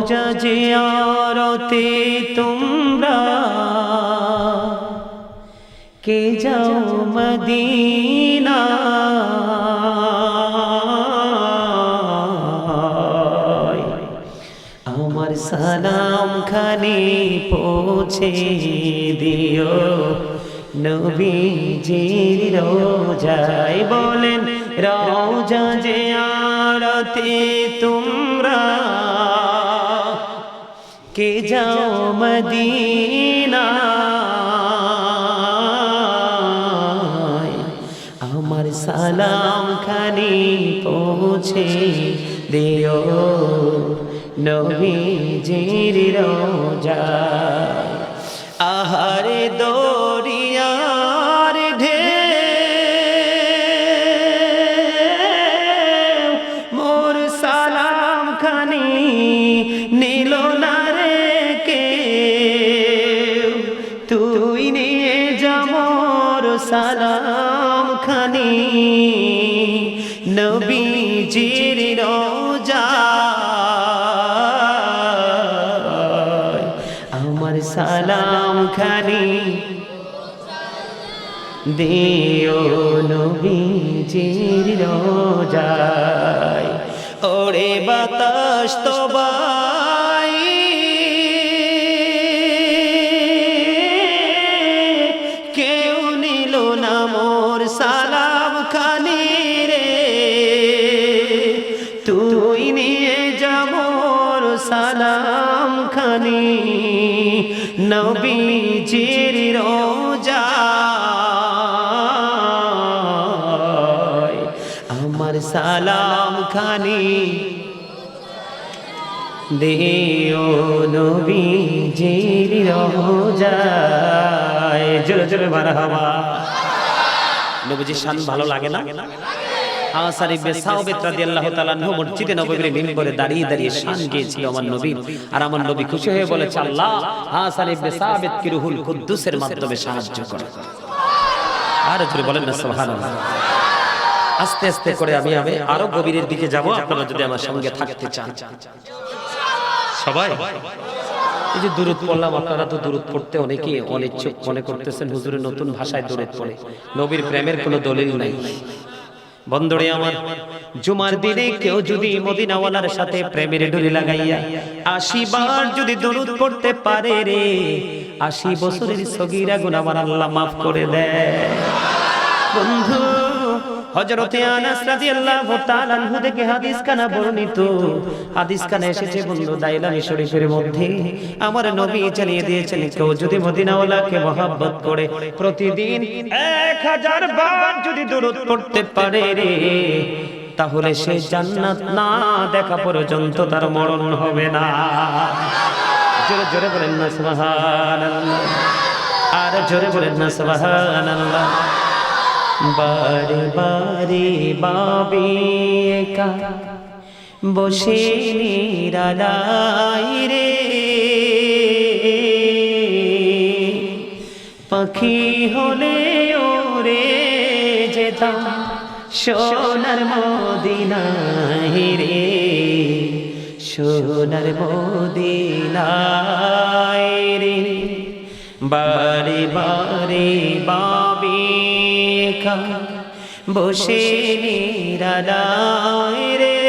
রওজা জিয়ারতে তোমরা কে যাও মদিনা আমার সালাম খানি পৌঁছে দিও নবীজির রওজায় বলেন রওজা জিয়ারতে তোমরা কে যাও মদিনা আমার সালাম খানি পৌঁছে দিও নবীজির রওজায় আহারে দরিয়ার ঢেউ মোর সালাম খানি নিল না রে কেউ তুই নিয়ে যা মোর সালাম খানি নবীজির রওজায় আমার সালাম খানি দিও নবীজির রওজায় ওরে বাতাস তবাই কেউ নিল না মোর সালাম খানি রে তুই নিয়ে যা মোর সালাম খানি নবীজির রওজায় আমার সালাম খানি দিও নবীজির রওজায় জোরে জোরে মারহাবা নবীজির শান ভালো লাগে না আনসার ইবনে সাওবাত রাদিয়াল্লাহু তাআলা আনহু মসজিদে নববীর মিম্বরে দাঁড়িয়ে দাঁড়িয়ে শান গেয়েছিল আমার নবী আর আমার নবী খুশি হয়ে বলেছে আল্লাহ আনসার ইবনে সাওবাত কি রুহুল কুদ্দুসের মাধ্যমে সাহায্য করো আর জোরে বলেন না সুবহানাল্লাহ আস্তে আস্তে করে আমি আরো গভীরের দিকে যাব আপনারা যদি আমার সঙ্গে থাকতে চান সবাই এই যে দুরূদ পড়লাম আপনারা তো দুরূদ পড়তে অনেকেই অনিচ্ছুক মনে করতেছেন হুজুরের নতুন ভাষায় দুরূদ পড়ে নবীর প্রেমের কোনো দলিল নাই বন্ধুরে আমার জুমার দিনে কেউ যদি মদিনাওয়ালার সাথে প্রেমের ডুরি লাগাইয়া 80 বার যদি দরুদ পড়তে পারে রে 80 বছরের সগীরা গুনাহ আমার আল্লাহ maaf করে দেয় বন্ধু হযরতে আনাস রাদিয়াল্লাহু তাআলা আনহু থেকে হাদিস কানা বর্ণিত হাদিস কানা এসেছে বন্ধু দাইলামি শরীফের মধ্যে আমার নবী জানিয়ে দিয়েছেন কেউ যদি মদিনাওয়ালাকে মহব্বত করে প্রতিদিন 1000 বার যদি দরুদ পড়তে পারে রে তাহলে সে জান্নাত না দেখা পর্যন্ত তার মরণ হবে না জোরে জোরে বলেন না সুবহানাল্লাহ আর জোরে বলেন না সুবহানাল্লাহ বারে বারে বাবে একা বসে নিরালাই রে পাখি হলে ওরে যেতাম সোনার মদিনায় রে সোনার মদিনায় রে বারে বারে বাবে বসে নিরালায় রে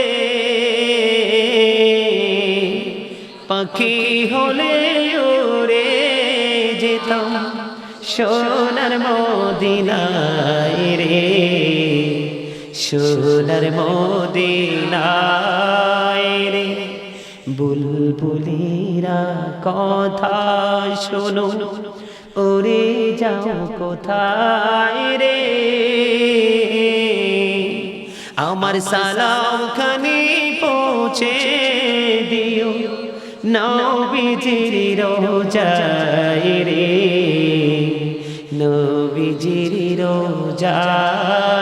পাখি হলে ওরে যেতাম সোনার মদিনায় রে সোনার মদিনায় রে বুলবুলিরা কথা শোনো ওরে যাও কোথায় রে আমার সালাম খানি পৌঁছে দিও নবীজির রওজায় রে নবীজির রওজায়